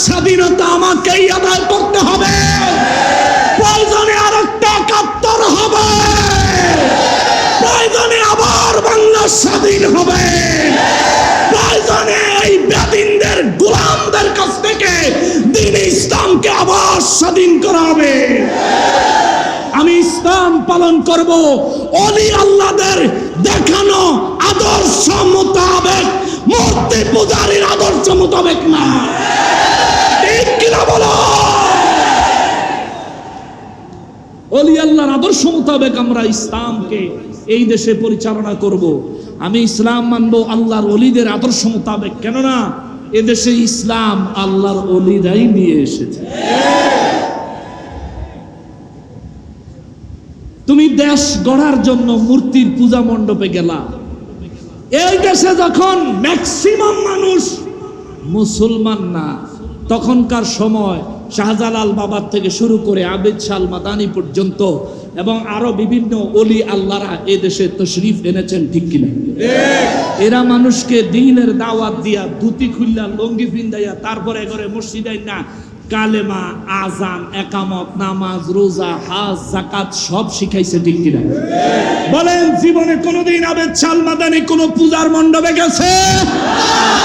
স্বাধীনতা আমাকেই আদায় করতে হবে। প্রয়োজনে আরেকটা ৭১ হবে, প্রয়োজনে আবার বাংলা স্বাধীন হবে, প্রয়োজনে এই বেদিনদের গোলামদের কাছ থেকে দ্বীন ইসলামকে আবার স্বাধীন করা হবে। আমি ইসলাম পালন করব ওলি আল্লাহদের দেখানো আদর্শ মোতাবেক, মূর্তি পূজারীর আদর্শ মোতাবেক না। ঠিক কিনা বলো? ওলি আল্লাহর আদর্শ মোতাবেক আমরা ইসলামকে এই দেশে পরিচালনা করব। আমি ইসলাম মানবো আল্লাহর ওলিদের আদর্শ মোতাবেক, কেননা এদেশে ইসলাম আল্লাহর ওলিরাই নিয়ে এসেছে। তুমি দেশ গড়ার জন্য মূর্তির পূজা মণ্ডপে গেলা। এই দেশে যখন ম্যাক্সিমাম মানুষ মুসলমান না, তখনকার সময় শাহজালাল বাবার থেকে শুরু করে আবেদ শাহ মাদানী পর্যন্ত এবং আরো বিভিন্ন ওলি আল্লাহরা এ দেশে তশরিফ এনেছেন। ঠিক কিনা? এরা মানুষকে দ্বীনের দাওয়াত দিয়া, ধুতি খুললা, লঙ্গি পিন্দাইয়া, তারপরে করে মসজিদে না কালেমা, আজান, একামত, নামাজ, রোজা, হজ, যাকাত সব শিখাইছে। ঠিক কিনা? বলেন, জীবনে কোনোদিন আবেদ শাহ মাদানী কোন পূজার মণ্ডপে গেছে?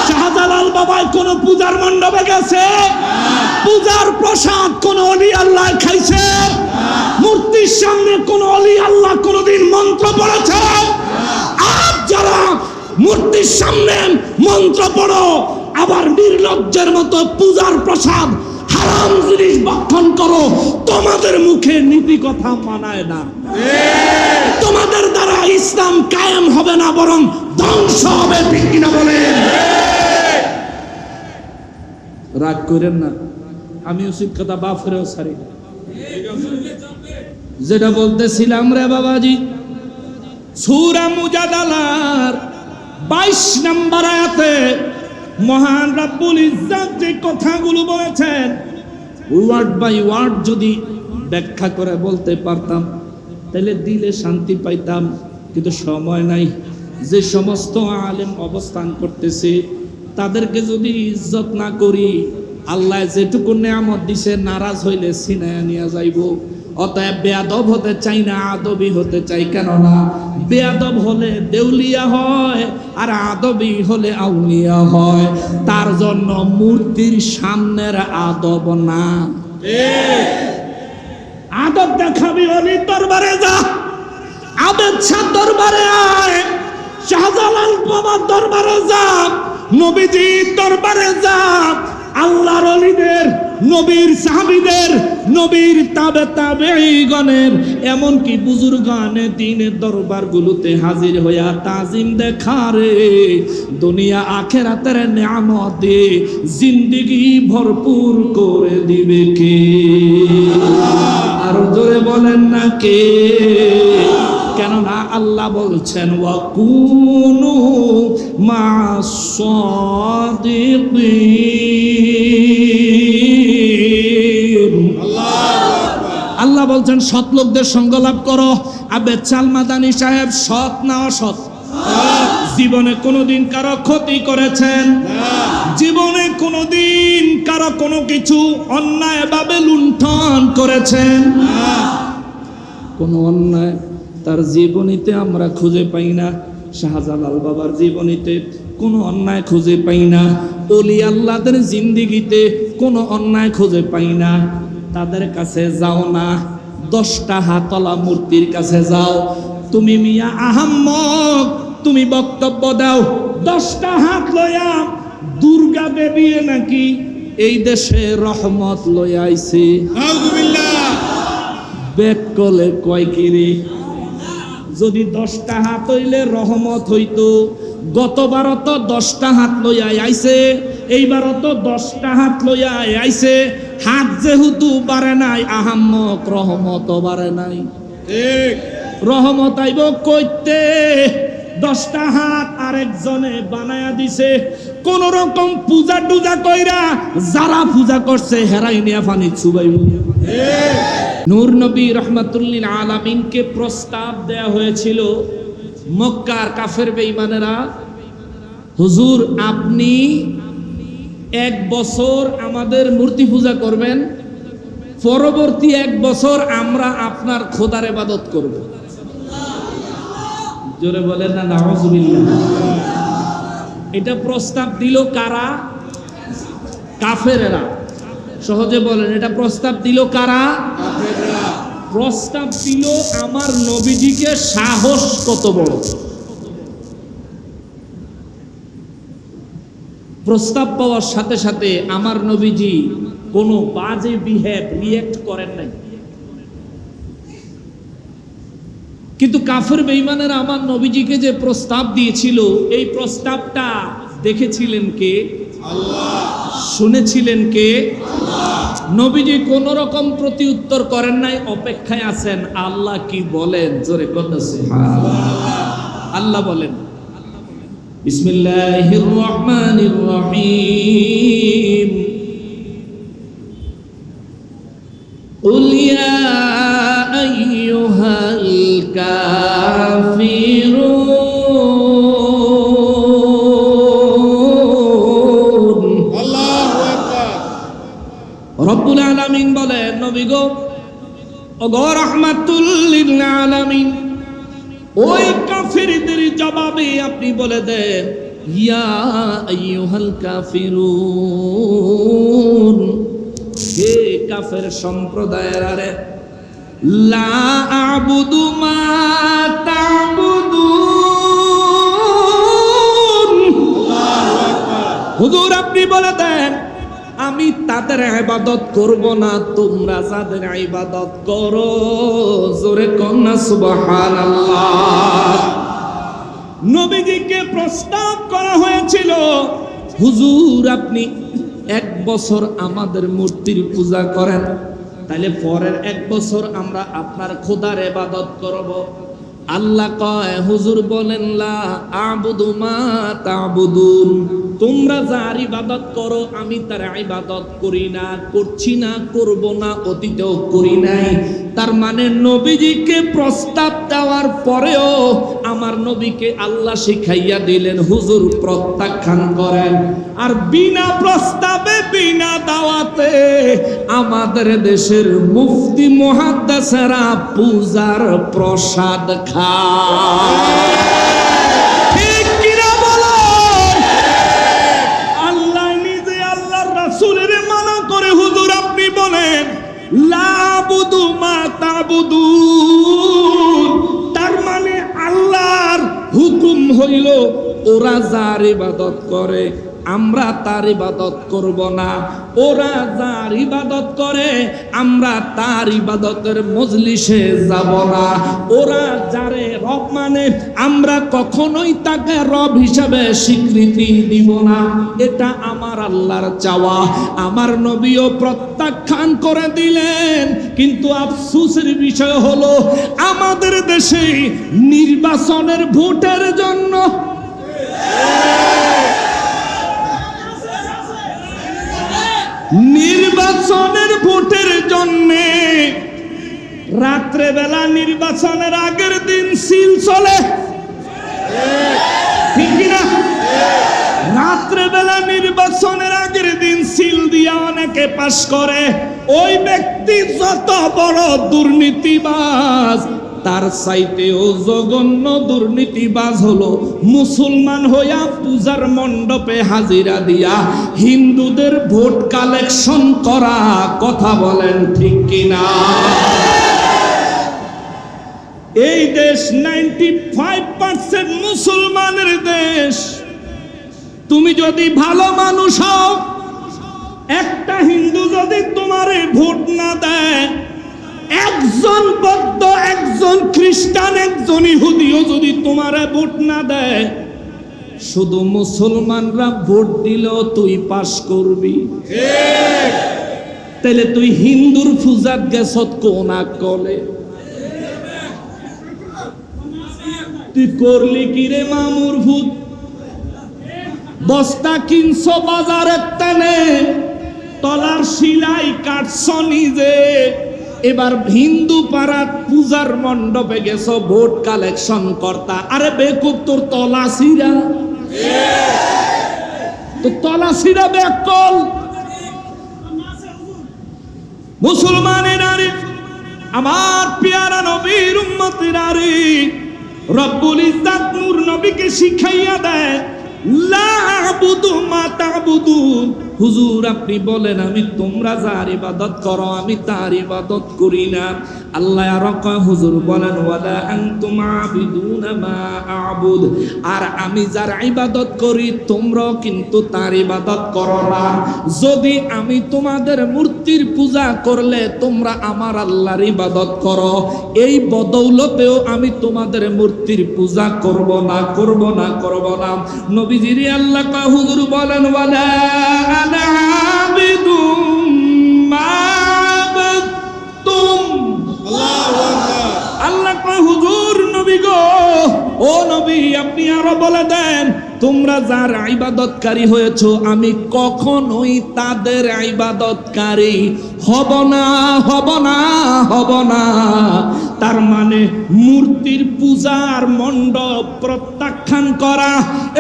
শাহজালাল বাবাই কোন পূজার মণ্ডপে গেছে? পূজার প্রসাদ কোন ওলি আল্লাহ খাইছে? মূর্তির সামনে কোন ওলি আল্লাহ কোনদিন মন্ত্র পড়েছে? আজ যারা মূর্তির সামনে মন্ত্র পড়ো, আবার নির্লজ্জের মতো পূজার প্রসাদ হারাম জিনিস ভক্ষণ করো, তোমাদের মুখে নীতি কথা মানায় না। তোমাদের দ্বারা ইসলাম কায়েম হবে না, বরং ধ্বংস হবে। ঠিক কিনা বলেন? রাগ করেন না, আমি উচিত কথা বাফরেও ছাড়ি না। যেটা বলতেছিলাম রে বাবাজি, সূরা মুজাদালার 22 নম্বর আয়াতে মহান রব্বুল ইজ্জত যে কথাগুলো বলেছেন, ওয়ার্ড বাই ওয়ার্ড যদি ব্যাখ্যা করে বলতে পারতাম তাহলে দিলে শান্তি পাইতাম, কিন্তু সময় নাই। যে সমস্ত আলেম অবস্থান করতেছে তাদেরকে যদি ইজ্জত না করি, আল্লাহ যেটুকু নেয়ামত দিছে নারাজ হইলে ছিনায়া নিয়ে যাইব। অতএব বেয়াদব হতে চাই না, আদবি হতে চাই। কেননা বেয়াদব হলে দেউলিয়া হয়, আর আদবি হলে আউলিয়া হয়। তার জন্য মূর্তির সামনের আদব না। আদব দেখাবি অলির দরবারে যা, আবেদ শাহ দরবারে আয়, শাহজালাল বাবার দরবারে যা, নবীজির দরবারে যা, আল্লাহর ওলিদের, নবীর সাহাবীদের, নবীর তাবেঈগণের, এমনকি বুজুর্গানে দ্বীনের দরবারগুলোতে হাজির হইয়া তাজিম দেখারে দুনিয়া আখিরাতের নিয়ামত দিয়ে জিন্দেগি ভরপুর করে দিবে কে? আরো জোরে বলেন না কে? কেননা আল্লাহ বলছেন, ওয়াকুনু মা'আস সাদিকিন। আল্লাহ বলছেন সৎ লোকদের সঙ্গ লাভ করো। আবেদ শাহ মাদানী সাহেব সৎ না অসৎ? জীবনে কোনোদিন কারো ক্ষতি করেছেন? জীবনে কোনোদিন কারো কোনো কিছু অন্যায়ভাবে লুণ্ঠন করেছেন? কোন অন্যায় তার জীবনীতে আমরা খুঁজে পাই না। শাহজালাল বাবার জীবনীতে কোনো অন্যায় খুঁজে পাই না। ওলি আল্লাহদের জিন্দেগিতে কোনো অন্যায় খুঁজে পাই না। তাদের কাছে যাও না, 10টা হাতলা মূর্তির কাছে যাও। তুমি মিয়া আহাম্মক, তুমি বক্তব্য দাও 10টা হাত লইয়া দুর্গা দেবী নাকি এই দেশে রহমত লইয়া আইছে। আউযুবিল্লাহ। বেক কলে কয় কিরে, যদি 10টা হাত হইলে রহমত হইতো। গতবারও তো 10টা হাত লইয়া আইছে, এইবারও তো 10টা হাত লইয়া আইছে। হাত যেহেতু বাড়ে নাই, আহাম্মক রহমত বাড়ে নাই। ঠিক, রহমত আইব কইতে? 10টা হাত আরেকজনে বানায়া দিছে। কোন রকম পূজা টুজা কইরা যারা পূজা করছে হেরাই নিয়া পানি চুবাইব। নূর নবী রহমাতুল্লিল আলামিনকে প্রস্তাব দেয়া হয়েছিল মক্কার কাফের বেঈমানেরা, হুজুর আপনি 1 বছর আমাদের মূর্তি পূজা করবেন, পরবর্তী 1 বছর আমরা আপনার খোদার ইবাদত করব। জোরে বলেন না নাউজুবিল্লাহ। এটা প্রস্তাব দিল কারা? কাফেরেরা। সহজে বলেন, এটা প্রস্তাব দিল কারা? কাফেররা। প্রস্তাব দিল আমার নবীজিকে। সাহস কত বড়! প্রস্তাব পাওয়ার সাথে সাথে আমার নবীজি কোনো বাজে রিঅ্যাক্ট করেন নাই। কিন্তু কাফের বেঈমানেরা আমার নবীজিকে যে প্রস্তাব দিয়েছিল, এই প্রস্তাবটা দেখেছিলেন কে? আল্লাহ। শুনেছিলেন কে? আল্লাহ। নবীজি কোন রকম প্রতি উত্তর করেন নাই, অপেক্ষায় আছেন আল্লাহ কি বলেন। জোরে কথা সুবহানাল্লাহ। আল্লাহ বলেন, বিসমিল্লাহির রহমানির রহিম, কুল ইয়া আইয়ুহাল কাফিরুন। আল্লাহু আকবার। রব্বুল আলামিন বলেন, নবী গো, ওগো রাহমাতুল লিল আলামিন, ওই কাফিরদের জবাবে আপনি বলে দেন, ইয়া আইয়ুহাল কাফিরুন, হে কাফের সম্প্রদায়ের, আরে লা আবুদু মা তা'বুদুন। আল্লাহু আকবার। হুজুর আপনি বলে দেন, আমি তাদের ইবাদত করব না, তোমরা যাদের ইবাদত করো। জোরে কন্না সুবহানাল্লাহ। নবীজিকে প্রস্তাব করা হয়েছিল, হুজুর আপনি 1 বছর আমাদের মূর্তির পূজা করেন, তাহলে পরের 1 বছর আমরা আপনার খোদার ইবাদত করব। আল্লাহ কয়, হুজুর বলেন, লা আবুদু মা তা'বুদুন, তোমরা যার ইবাদত করো আমি তার ইবাদত করি না, করছি না, করব না, অতীতেও করি নাই। তার মানে নবীজিকে প্রস্তাব দেওয়ার পরেও আমার নবীকে আল্লাহ শিখাইয়া দিলেন, হুজুর প্রত্যাখ্যান করেন। আর বিনা প্রস্তাবে, বিনা দাওয়াতে আমাদের দেশের মুফতি মুহাদ্দিসেরা পূজার প্রসাদ খায়। ঠিক কিনা বলেন? আল্লাহ নিজে আল্লাহর রাসূলের মানা করে, হুজুর আপনি বলেন লা আবুদু মা তা'বুদুন। তার মানে আল্লাহর হুকুম হইল, ওরা যার ইবাদত করে আমরা তার ইবাদত করব না, ওরা যার ইবাদত করে আমরা তার ইবাদতের মজলিসে যাব না, ওরা যারে রব মানে আমরা কখনোই তাকে রব হিসাবে স্বীকৃতি দিব না। এটা আমার আল্লাহর চাওয়া। আমার নবীও প্রত্যাখ্যান করে দিলেন। কিন্তু আফসোসের বিষয় হলো, আমাদের দেশে নির্বাচনের ভোটের জন্য রাত্রে বেলা নির্বাচনের আগের দিন সিল চলে, ঠিক কিনা? রাত্রে বেলা নির্বাচনের আগের দিন সিল দিয়া অনেকে পাস করে। ওই ব্যক্তি যত বড় দুর্নীতিবাজ, তার চাইতেও জঘন্য দুর্নীতিবাজ হলো মুসলমান হইয়া পূজার মণ্ডপে হাজিরা দিয়া হিন্দুদের ভোট কালেকশন করা। কথা বলেন ঠিক কিনা? এই দেশ 95% মুসলমানের দেশ। তুমি যদি ভালো মানুষ হও, একটা হিন্দু যদি তোমারে ভোট না দেয়, একজন বৌদ্ধ, একজন খ্রিস্টান, একজন ইহুদিও যদি তোমারে ভোট না দেয়, শুধু মুসলমানরা ভোট দিলেও তুই পাস করবি। তাহলে তুই হিন্দুর পূজাত গেছত কোন কলে? তুই করলি কি রে মামুর ভূত? বস্তা কিনছো বাজারের টানে, তলার শিলাই কাটছ নিজে, এবার হিন্দু পাড়ার পূজার মণ্ডপে গেছো ভোট কালেকশন করতা। আরে বেকুব, তোর তলা ছিঁড়া। তো তলাশিরা ব্যাকল। মুসলমানেরা রে, আমার পেয়ারা নবীর উম্মতেরা রে, রব্বুল ইজ্জত নূর নবীকে শিখাইয়া দেয়, লা আবুদু মা তা'বুদুন। হুজুর আপনি বলেন আমি তোমরা যার ইবাদত করো আমি তার ইবাদত করি না। আল্লাহ রাকা হুজুর বলেন ওয়ালা আনতুম আবিদুনা মা আ'বুদ, আর আমি যার ইবাদত করি তোমরাও কিন্তু তার ইবাদত করো না। যদি আমি তোমাদের মূর্তির পূজা করলে তোমরা আমার আল্লাহর ইবাদত করো, এই বদৌলতেও আমি তোমাদের মূর্তির পূজা করব না। নবীজির আল্লাহ কা হুজুর বলেন ওয়ালা আনা আবিদুম মা আবাদতুম। আল্লাহ কা হুজুর নবী গো, ও নবী আপনি আরো বলে দেন তোমরা যার ইবাদতকারী হয়েছো আমি কখনোই তাদের ইবাদতকারী হব না। তার মানে মূর্তির পূজার মণ্ডপ প্রত্যাখ্যান করা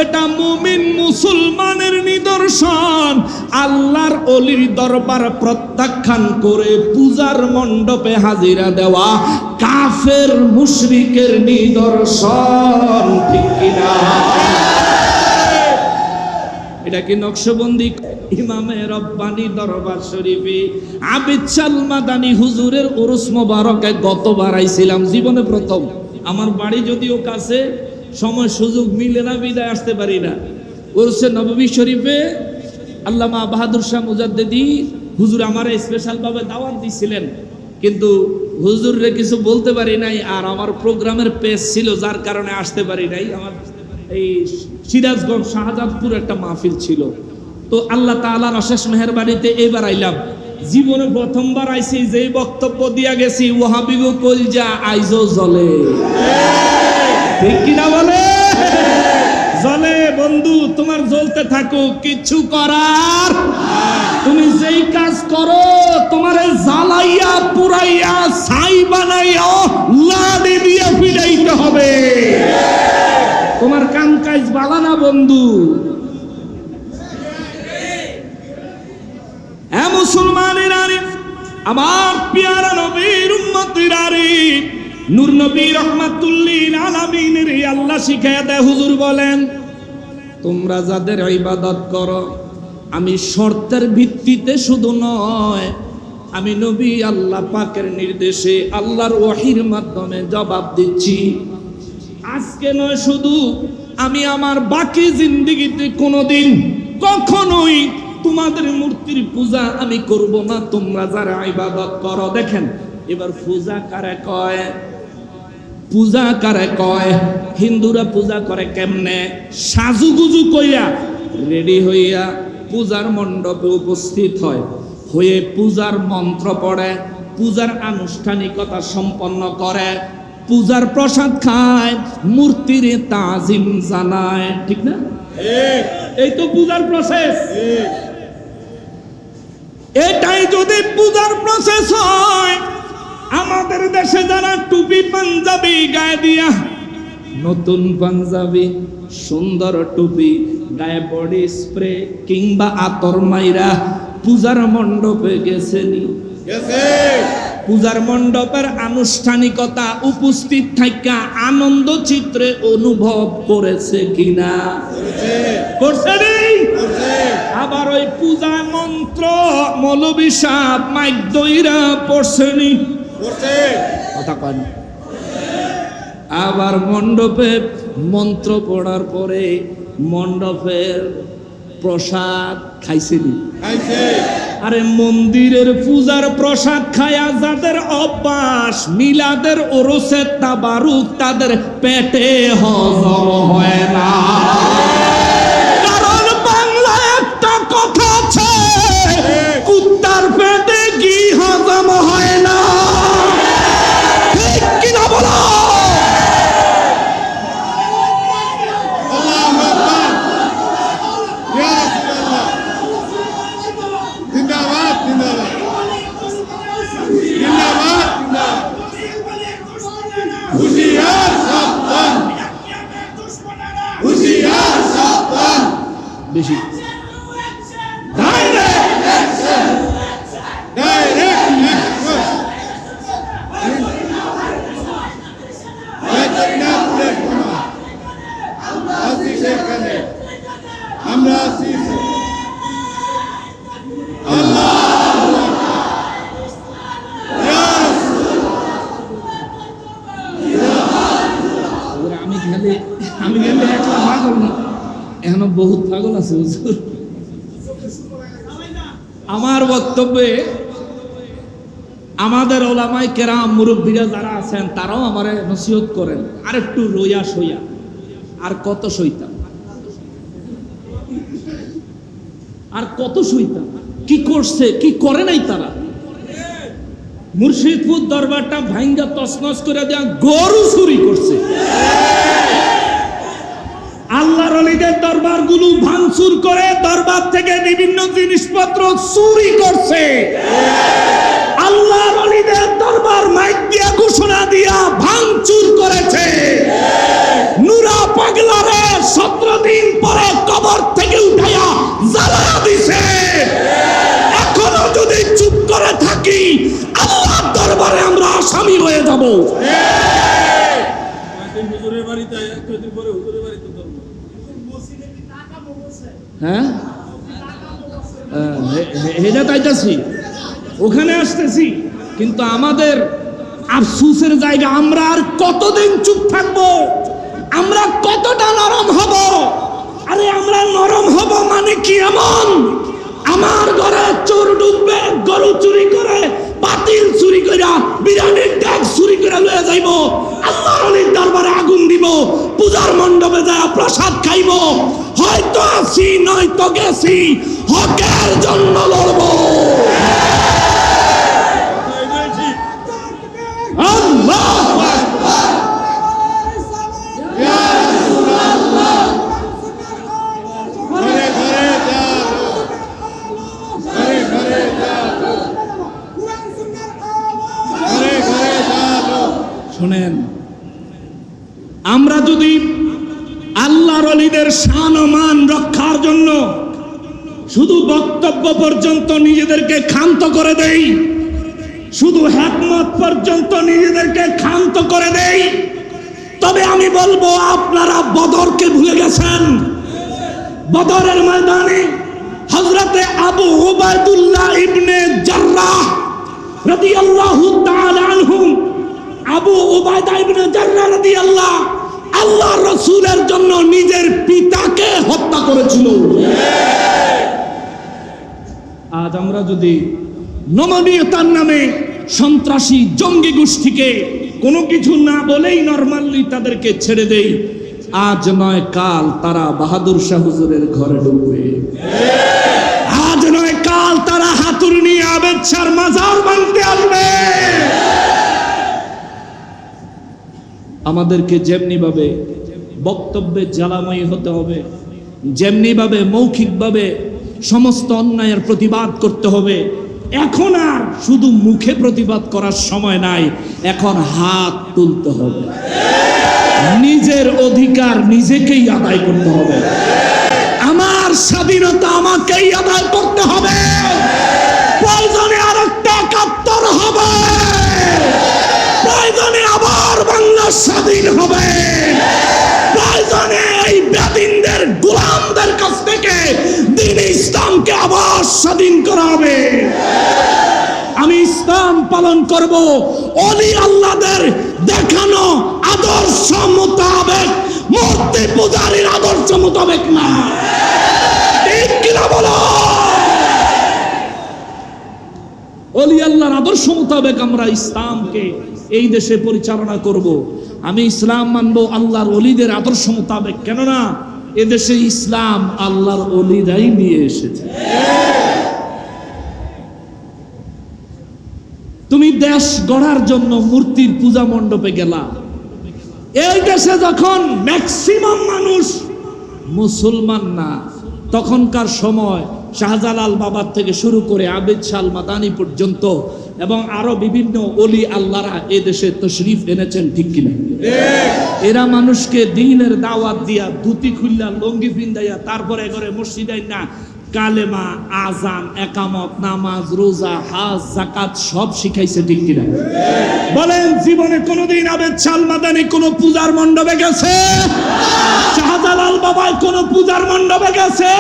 এটা মুমিন মুসলমানের নিদর্শন। আল্লাহর ওলির দরবার প্রত্যাখ্যান করে পূজার মণ্ডপে হাজিরা দেওয়া কাফের মুশরিকের নিদর্শন, ঠিক কিনা? এটা কি নকশবন্দি ইমামে রব্বানি দরবার শরীফে আবিদ শাহ মাদানী হুজুরের উরুস মোবারকে গতবার আইছিলাম, জীবনে প্রথম। আমার বাড়ি যদিও কাছে, সময় সুযোগ মিলে না বিদায় আসতে পারি না। উরুসে নববী শরীফে আল্লামা বাহাদুর শাহ মুজাদ্দিদি হুজুর আমার স্পেশাল ভাবে দাওয়াত দিছিলেন, কিন্তু হুজুররে কিছু বলতে পারি নাই, আর আমার প্রোগ্রামের পেজ ছিল যার কারণে আসতে পারি নাই। আমার এই সিরাজগঞ্জ শাহজাদপুর একটা মাহফিল ছিল, তো আল্লাহ তাআলার অশেষ মেহেরবানিতে এবার আইলাম। জীবনে প্রথমবার আইছি, যে বক্তব্য দিয়া গেছি ওয়াহাবি গো কলজা আইজো জ্বলে, ঠিক কিনা বলে? জ্বলে বন্ধু, তোমার জ্বলতে থাকো, কিছু করার। তুমি যেই কাজ করো তোমারে জ্বালাইয়া পুরাইয়া ছাই বানাইয়া লাডি দিয়ে পিটাইতে হবে। তোমার কাম কাজ বালা না বন্ধু। এ মুসলমানেরা রে, আমার পেয়ারা নবীর উম্মতেরা রে, নূর নবী রহমাতুল্লিল আলামিনের আল্লাহ শিখায়া দেয়। হুজুর বলেন তোমরা যাদের ইবাদত করো আমি শর্তের ভিত্তিতে শুধু নয়, আমি নবী আল্লাহ পাকের নির্দেশে আল্লাহর ওহীর মাধ্যমে জবাব দিচ্ছি। আজকে নয়, শুধু আমি আমার বাকি জিন্দেগিতে কোনোদিন কখনোই তোমাদের মূর্তির পূজা আমি করব না, তোমরা যারা ইবাদত করো। দেখেন এবার পূজা কারে কয়? হিন্দুরা পূজা করে কেমনে? সাজুগুজু কইয়া রেডি হইয়া পূজার মণ্ডপে উপস্থিত হয়ে পূজার মন্ত্র পড়ে, পূজার আনুষ্ঠানিকতা সম্পন্ন করে, পূজার প্রসাদ খায়, মূর্তির তাজিম জানায়, ঠিক না? এই তো পূজার প্রসেস। এটাই যদি পূজার প্রসেস হয়, আমাদের দেশে যারা টুপি পাঞ্জাবি গায়ে দিয়া, নতুন পাঞ্জাবি সুন্দর টুপি গায়ে বডি স্প্রে কিংবা আতর মাইরা পূজার মণ্ডপে গেছেনি? পূজার মণ্ডপের আনুষ্ঠানিকতা উপস্থিত থাকা আনন্দ চিত্রে অনুভব করেছে কিনা? করছে। আবার ওই পূজা মন্ত্র মৌলবী সাহেব মাইক দইরা পড়ছেনি? কথা কয় না। আবার মণ্ডপে মন্ত্র পড়ার পরে মণ্ডপের প্রসাদ খাইছেনি? আরে মন্দিরের পূজার প্রসাদ খায়া যাদের অভ্যাস, মিলাদের ওরসে তাবারুক তাদের পেটে হজম হয় না। কারণ বাংলায় একটা কথা আছে, কুত্তার পেটে ঘি হজম হয় না, ঠিক কিনা বলো? হুশিয়ার আছে হুজুর। আমার বক্তব্যে আমাদের ওলামাই কেরাম মুরব্বীরা যারা আছেন তারাও আমারে নসিহত করেন, আর একটু রইয়া সইয়া, আর কত সইতাম, আর কত সইতাম। কি করছে কি করে নাই তারা? মুর্শিদপুর দরবারটা ভাঙ্গা তছনছ করে দেয়া গরু চুরি করছে। আল্লাহর ওলিদের দরবারগুলো ভাঙচুর করে দরবার থেকে বিভিন্ন জিনিসপত্র চুরি করছে। আল্লাহর ওলিদের দরবার মাইক দিয়া ঘোষণা দিয়া ভাঙচুর করেছে। নুরা পাগলারে 17 দিন পরে কবর থেকে উঠাইয়া জ্বালায়া দিছে। এখনো যদি চুপ করে থাকি আল্লাহর দরবারে আমরা আসামি হয়ে যাব। হ্যাঁ, হেজা তাইতাছি, ওখানে আসতেছি, কিন্তু আমাদের আফসোসের জায়গা, আমরা আর কতদিন চুপ থাকবো? আমরা কতটা নরম হব? আরে আমরা নরম হব মানে কি এমন? আমার ঘরে চোর ঢুকবে, গরু চুরি করে, পাতিল চুরি করে, বিরিয়ানির ডাক চুরি করে লয়ে যাইব, আল্লাহর ওলির দরবারে আগুন দিব, পূজার মণ্ডপে যায় প্রসাদ খাইব, হয়তো আছি নয়তো গেছি, হকের জন্য লড়ব। আল্লাহু আকবার। শোনেন, আমরা যদি আল্লাহর ওলিদের শান ও মান রক্ষার জন্য শুধু বক্তব্য পর্যন্ত নিজেদেরকে ক্ষান্ত করে দেই, শুধু হিকমত পর্যন্ত নিজেদেরকে ক্ষান্ত করে দেই, তবে আমি বলবো আপনারা বদরকে ভুলে গেছেন। বদরের ময়দানে হযরতে আবু উবাইদুল্লাহ ইবনে জাররাহ রাদিয়াল্লাহু তাআলা আনহু, আবু উবাইদা ইবনে জাররাহ রাদিয়াল্লাহ আল্লাহর রাসূলের জন্য নিজের পিতাকে হত্যা করেছিল। আজ আমরা যদি নমনীয়তার নামে সন্ত্রাসী জঙ্গি গোষ্ঠীকে কোনো কিছু না বলেই নরমালি তাদেরকে ছেড়ে দেই, আজ নয় কাল তারা বাহাদুর শাহ হুজুরের ঘরে ঢুকবে। আজ নয় কাল তারা হাতুড়ি নিয়ে আবেদ শাহর মাজার ভাঙতে আসবে। আমাদেরকে যেমনি ভাবে বক্তব্যে জ্বালাময়ী হতে হবে, যেমনি ভাবে মৌখিকভাবে সমস্ত অন্যায়ের প্রতিবাদ করতে হবে, এখন আর শুধু মুখে প্রতিবাদ করার সময় নাই, এখন হাত তুলতে হবে। নিজের অধিকার নিজেকেই আদায় করতে হবে। আমার স্বাধীনতা আমাকেই আদায় করতে হবে। প্রয়োজনে আরেকটা ৭১ হবে, প্রয়োজনে আবার বাংলা স্বাধীন হবে, প্রয়োজনে এই বেদিনদের গোলামদের কাছ থেকে দ্বীন ইসলামকে আবার স্বাধীন করা হবে। আমি ইসলাম পালন করব ওলি আল্লাহদের দেখানো আদর্শ মোতাবেক, মূর্তি পূজারীর আদর্শ মোতাবেক না। ঠিক কিনা বলো? ওলি আল্লাহর আদর্শ মোতাবেক আমরা ইসলামকে এই দেশে পরিচালনা করব। আমি ইসলাম মানব আল্লাহর ওলিদের আদর্শ মোতাবেক, কেননা এদেশে ইসলাম আল্লাহর ওলিরাই নিয়ে এসেছে। তুমি দেশ গড়ার জন্য মূর্তির পূজা মণ্ডপে গেলা। এই দেশে যখন ম্যাক্সিমাম মানুষ মুসলমান না, তখনকার সময় শাহজালাল বাবার থেকে শুরু করে আবেদ শাহ মাদানী পর্যন্ত এবং আরো বিভিন্ন ওলি আল্লাহরা এই দেশে তশরিফ এনেছেন। ঠিক কিনা? এরা মানুষকে দ্বীনের দাওয়াত দিয়া, ধুতি খুললা, লঙ্গি পিন্দাইয়া, তারপরে ঘরে মসজিদে না কালেমা, আজান, একামত, নামাজ, রোজা, হজ, যাকাত সব শিখাইছে। ঠিক কিনা বলেন? জীবনে কোনোদিন আবেদ শাহ মাদানী কোন পূজার মণ্ডপে গেছে? শাহজালাল বাবা কোন পূজার মণ্ডপে গেছে?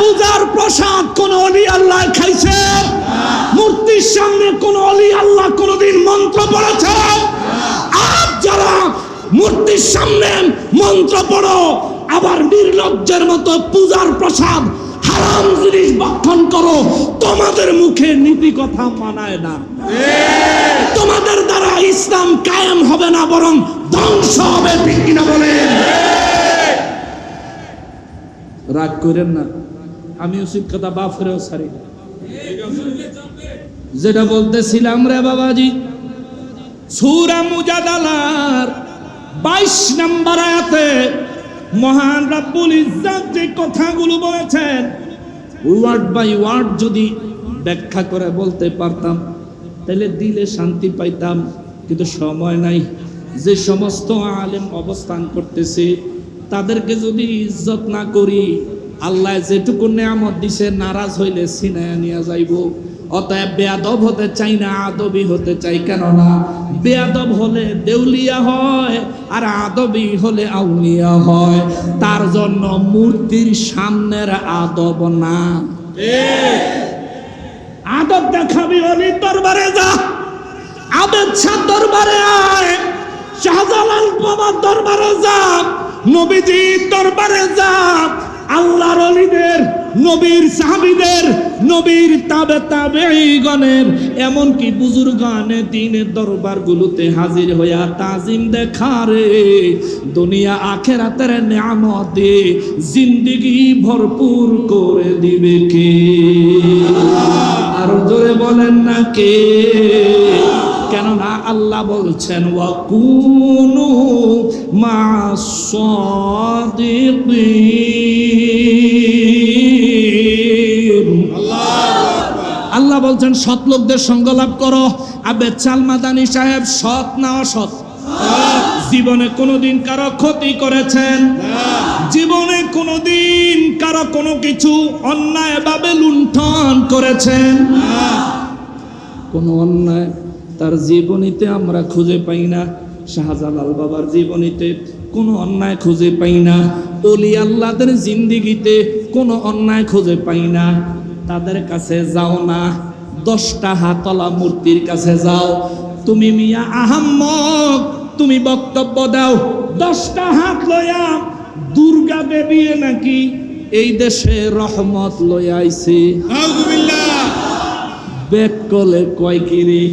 পূজার প্রসাদ কোন ওলি আল্লাহ খাইছে? মূর্তির সামনে কোন ওলি আল্লাহ কোনদিন মন্ত্র পড়েছে? আজ যারা মূর্তির সামনে মন্ত্র পড়ো, আবার নির্লজ্জের মতো পূজার প্রসাদ হারাম জিনিস ভক্ষণ করো, তোমাদের মুখে নীতি কথা মানায় না। তোমাদের দ্বারা ইসলাম কায়েম হবে না, বরং ধ্বংস হবে। ঠিক কিনা বলেন? রাগ করেন না, আমি উচিত কথা বাফরেও সারি। যেটা বলতেছিলাম রে বাবাজি, সূরা মুজাদালার 22 নম্বর আয়াতে মহান রব্বুল ইজ্জত যে কথাগুলো বলেছেন, ওয়ার্ড বাই ওয়ার্ড যদি ব্যাখ্যা করে বলতে পারতাম তাহলে দিলে শান্তি পাইতাম, কিন্তু সময় নাই। যে সমস্ত আলেম অবস্থান করতেছে তাদেরকে যদি ইজ্জত না করি, আল্লাহ যেটুকু নেয়ামত দিছে নারাজ হইলে ছিনায়া নিয়ে যাইব। অতএব বেয়াদব হতে চাই না, আদবি হতে চাই। কেননা বেয়াদব হলে দেউলিয়া হয়, আর আদবি হলে আউলিয়া হয়। তার জন্য মূর্তির সামনের আদব না। আদব দেখাবি অলির দরবারে যা, আবেদ শাহ দরবারে আয়, শাহজালাল বাবার দরবারে যা, নবীজির দরবারে যা, আল্লাহর ওলিদের, নবীর সাহাবীদের, নবীর তাবেঈগণের, এমনকি বুজুর্গানে দ্বীনের দরবারগুলোতে হাজির হইয়া তাজিম দেখারে দুনিয়া আখিরাতের নিয়ামত দিয়ে জিন্দেগি ভরপুর করে দিবে কে? আর জোরে বলেন না কে? কেননা আল্লাহ বলছেন ওয়াকুনু মাস-সাদিকিন। আল্লাহ বলছেন সৎ লোকদের সঙ্গ লাভ করো। আবে চালমাদানি সাহেব সৎ না অসৎ? জীবনে কোনোদিন কারো ক্ষতি করেছেন? জীবনে কোনোদিন কারো কোনো কিছু অন্যায় ভাবে লুণ্ঠন করেছেন? কোনো অন্যায় তার জীবনীতে আমরা খুঁজে পাই না। শাহজালাল বাবার জীবনীতে কোনো অন্যায় খুঁজে পাই না। ওলি আল্লাহদের জিন্দেগিতে কোনো অন্যায় খুঁজে পাই না। তাদের কাছে যাও না, 10টা হাতলা মূর্তির কাছে যাও। তুমি মিয়া আহাম্মক, তুমি বক্তব্য দাও 10টা হাত লইয়া দুর্গা দেবী নাকি এই দেশে রহমত লইয়া আইছে। আলহামদুলিল্লাহ। বেকলে কয় কিরে,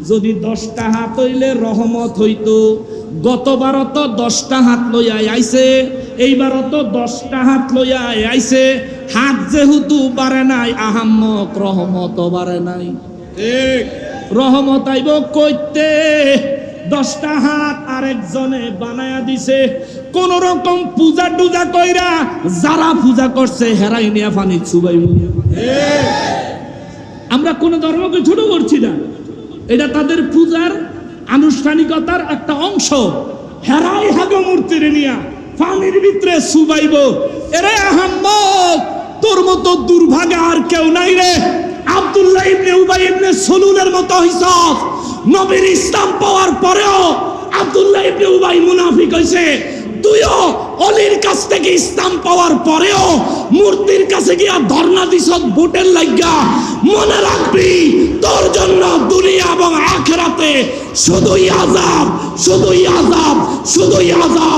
যদি 10টা হাত হইলে রহমত হইতো। গতবারও তো 10টা হাত লইয়া আইছে, এইবারও তো 10টা হাত লইয়া আইছে। হাত যেহেতু বাড়ে নাই, আহাম্মক রহমত বাড়ে নাই। ঠিক, রহমত আইব কইতে? 10টা হাত আরেকজনে বানায়া দিছে। কোন রকম পূজা টুজা কইরা যারা পূজা করছে হেরাই নিয়া পানি চুবাইব। আমরা কোন ধর্মকে ছোট করছি না, এটা তাদের পূজার আনুষ্ঠানিকতার একটা অংশ। হেরাই হাগো মূর্তির নিয়া পানির ভিতরে চুবাইব। এরে আহাম্মক, তোর মতো দুর্ভাগা আর কেউ নাই রে। আব্দুল্লাহ ইবনে উবাই ইবনে সুলুলের মতো হইছস। নবীর ইসলাম পাওয়ার পরেও আব্দুল্লাহ ইবনে উবাই মুনাফিক হইছে। তুইও অলির কাছ থেকে ইসলাম পাওয়ার পরেও মূর্তির কাছে গিয়া ধর্ণা দিছস ভোটের লাগা। মনে রাখবি, তোর জন্য দুনিয়া এবং আখিরাতে শুধুই আযাব, শুধুই আযাব, শুধুই আযাব।